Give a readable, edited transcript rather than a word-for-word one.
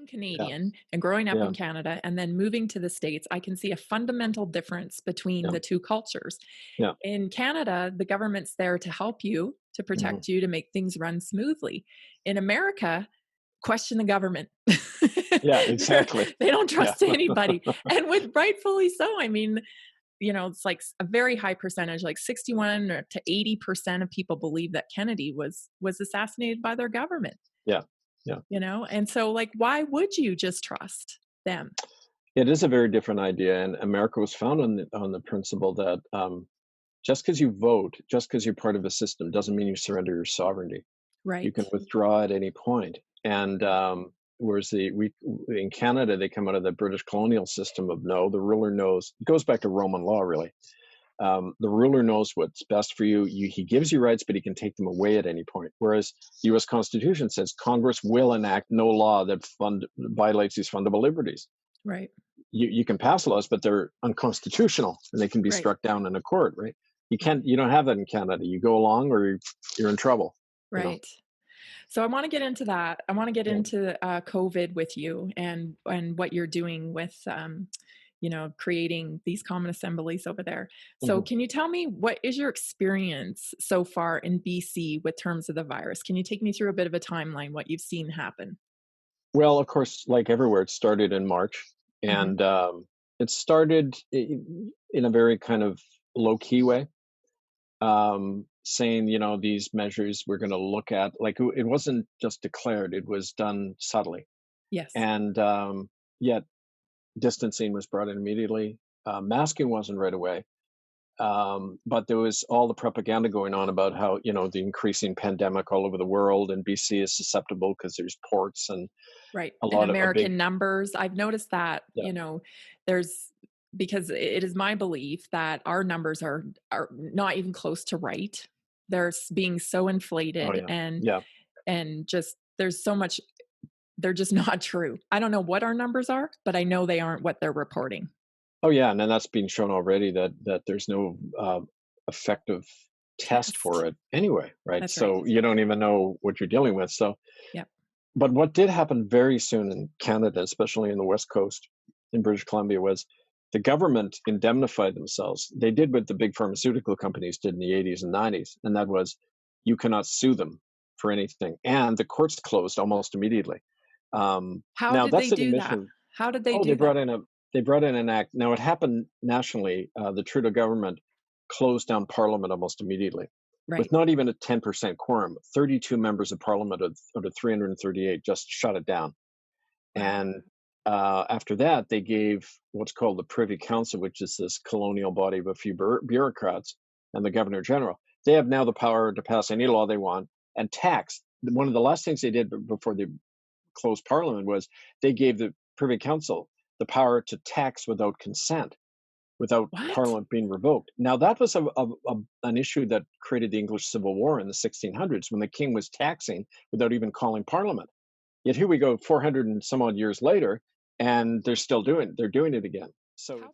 being Yeah. Canadian and growing up Yeah. in Canada and then moving to the States, I can see a fundamental difference between Yeah. the two cultures. Yeah. In Canada, the government's there to help you, to Mhm. protect you, to make things run smoothly. In America, question the government. Yeah, exactly. They don't Yeah. trust anybody, and with rightfully so. I mean, it's like a very high percentage, like 61 or to 80% of people believe that Kennedy was assassinated by their government, Yeah. Yeah. and so like why would you just trust them? It is a very different idea, and America was founded on the principle that, just because you vote, just because 'cause you're part of a system doesn't mean you surrender your sovereignty. You can Right. withdraw at any point, and, whereas we in Canada, they come out of the British colonial system of, no, the ruler knows. It goes back to Roman law, really. The ruler knows what's best for you. He gives you rights, but he can take them away at any point. Whereas the U.S. Constitution says Congress will enact no law that violates these fundamental liberties. Right. You can pass laws, but they're unconstitutional and they can be Right. struck down in a court, right? You don't have that in Canada. You go along or you're in trouble, you know. Right. So I want to get into that. I want to get Yeah. into COVID with you and what you're doing with creating these common assemblies over there. So Mhm. can you tell me what is your experience so far in BC with terms of the virus? Can you take me through a bit of a timeline, what you've seen happen? Well, of course, like everywhere, it started in March, Hmm. and it started in a very kind of low key way, saying, these measures we're going to look at. Like it wasn't just declared; it was done subtly, Yes. and yet distancing was brought in immediately. Masking wasn't right away, but there was all the propaganda going on about how the increasing pandemic all over the world, and BC is susceptible because there's ports and Right, a and lot of a big. American numbers, I've noticed that, Yeah. there's because it is my belief that our numbers are not even close to right. They're being so Oh inflated yeah. and Yeah. just there's so much they're just not true. I don't know what our numbers are, but I know they aren't what they're reporting. Oh yeah, and then that's been shown already that there's no effective test for Test. it anyway, right? That's right. So you don't even know what you're dealing with. So, Yep. but what did happen very soon in Canada, especially in the West Coast, in British Columbia, was the government indemnified themselves. They did what the big pharmaceutical companies did in the 80s and 90s, and that was you cannot sue them for anything, and the courts closed almost immediately. How Now did they that's an do that? admission. How did they Oh, do that? they brought in an act. Now it happened nationally. The Trudeau government closed down Parliament almost immediately, with Right. not even a 10% quorum. 32 members of Parliament out of 338 just shut it down. Wow. And after that, they gave what's called the Privy Council, which is this colonial body of a few bureaucrats, and the Governor General. They have now the power to pass any law they want and tax. One of the last things they did before they closed Parliament was they gave the Privy Council the power to tax without consent, without What? Parliament being revoked. Now, that was an issue that created the English Civil War in the 1600s when the king was taxing without even calling Parliament. Yet here we go 400 and some odd years later, and they're doing it again. So How